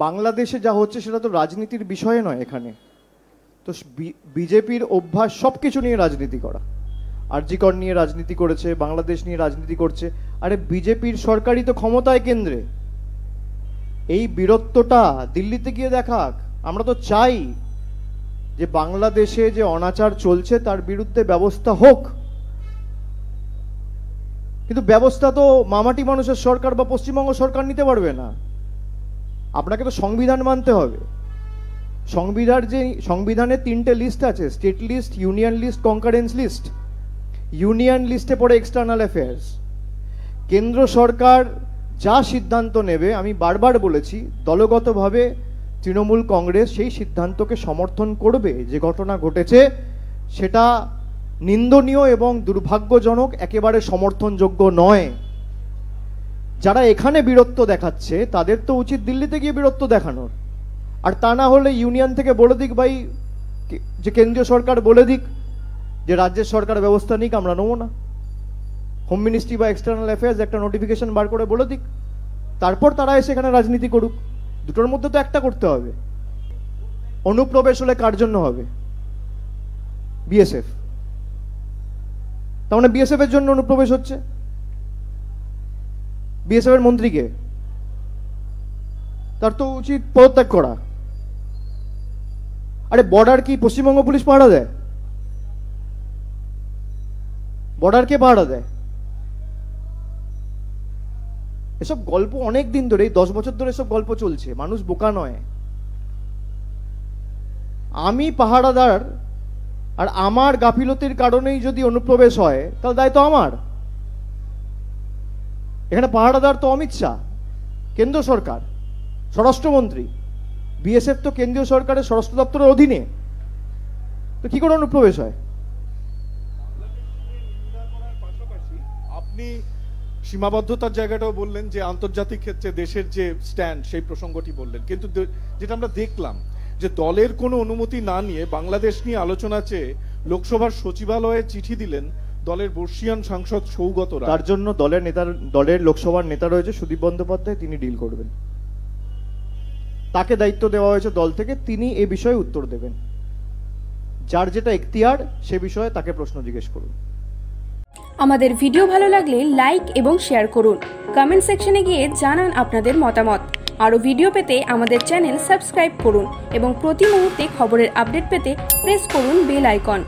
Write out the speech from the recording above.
বাংলাদেশে যা হচ্ছে সেটা তো রাজনীতির বিষয়ে নয়। এখানে তো বিজেপির অভ্যাস সব কিছু নিয়ে রাজনীতি করা। আরজিকর নিয়ে রাজনীতি করেছে, বাংলাদেশ নিয়ে রাজনীতি করছে। আরে বিজেপির সরকারই তো ক্ষমতায় কেন্দ্রে। এই বীরত্বটা দিল্লিতে গিয়ে দেখাক। আমরা তো চাই যে বাংলাদেশে যে অনাচার চলছে তার বিরুদ্ধে ব্যবস্থা হোক, কিন্তু ব্যবস্থা তো মামাটি মানুষের সরকার বা পশ্চিমবঙ্গ সরকার নিতে পারবে না। আপনাকে তো সংবিধান মানতে হবে। সংবিধানে 3টে লিস্ট আছে, state list, union list, concurrence list. Union লিস্টে পড়ে এক্সটার্নাল অ্যাফেয়ার্স। কেন্দ্র সরকার যা সিদ্ধান্ত নেবে, আমি বারবার বলেছি, দলগতভাবে তৃণমূল কংগ্রেস সেই সিদ্ধান্তকে সমর্থন করবে। যে ঘটনা ঘটেছে সেটা নিন্দনীয় এবং দুর্ভাগ্যজনক, একেবারে সমর্থনযোগ্য নয়। যারা এখানে বীরত্ব দেখাচ্ছে তাদের তো উচিত দিল্লিতে গিয়ে বীরত্ব দেখানোর। আর তা না হলে ইউনিয়ন থেকে বলে দিক, ভাই, যে কেন্দ্রীয় সরকার বলে দিক যে রাজ্যের সরকার ব্যবস্থা নিক, আমরা নেবো না। হোম মিনিস্ট্রি বা এক্সটার্নাল অ্যাফেয়ার্স একটা নোটিফিকেশন বার করে বলে দিক, তারপর তারা এসে এখানে রাজনীতি করুক। দুটোর মধ্যে তো একটা করতে হবে। অনুপ্রবেশ হলে কার জন্য হবে? বিএসএফ। তার মানে বিএসএফ এর জন্য অনুপ্রবেশ হচ্ছে। বিএসএফ এর মন্ত্রীকে তার তো উচিত পদত্যাগ করা। আরে বর্ডার কি পশ্চিমবঙ্গ পুলিশ পাহারা দেয়? বর্ডার কে পাহারা দেয়? এসব গল্প অনেক দিন ধরে, 10 বছর ধরে এসব গল্প চলছে। মানুষ বোকা নয়। আমি পাহারাদার, আর আমার গাফিলতির কারণেই যদি অনুপ্রবেশ হয় তাহলে দায় তো আমার। এখানে পাহারাদার তো অমিত শাহ, কেন্দ্র সরকার, স্বরাষ্ট্রমন্ত্রী। বিএসএফ তো কেন্দ্রীয় সরকারের স্বরাষ্ট্র দপ্তরের অধীনে। তো কি করে অনুপ্রবেশ হয়? আপনি সীমাবদ্ধতার জায়গাটাও বললেন, যে আন্তর্জাতিক ক্ষেত্রে দেশের যে স্ট্যান্ড সেই প্রসঙ্গটি বললেন, কিন্তু যেটা আমরা দেখলাম যে দলের কোনো অনুমতি না নিয়ে বাংলাদেশ নিয়ে আলোচনা চেয়ে লোকসভার সচিবালয়ে চিঠি দিলেন দলের বর্ষিয়ান সাংসদ সৌগত রায়। তার জন্য দলের লোকসভার নেতা রয়েছে সুদীপ বন্দ্যোপাধ্যায়, তিনি ডিল করবেন। তাকে দায়িত্ব দেওয়া হয়েছে দল থেকে, তিনি এ বিষয়ে উত্তর দেবেন। যার যেটা এখতিয়ার সে বিষয়ে তাকে প্রশ্ন জিজ্ঞেস করুন। আমাদের ভিডিও ভালো লাগলে লাইক এবং শেয়ার করুন। কমেন্ট সেকশনে গিয়ে জানান আপনাদের মতামত। আরও ভিডিও পেতে আমাদের চ্যানেল সাবস্ক্রাইব করুন এবং প্রতি মুহূর্তে খবরের আপডেট পেতে প্রেস করুন বেল আইকন।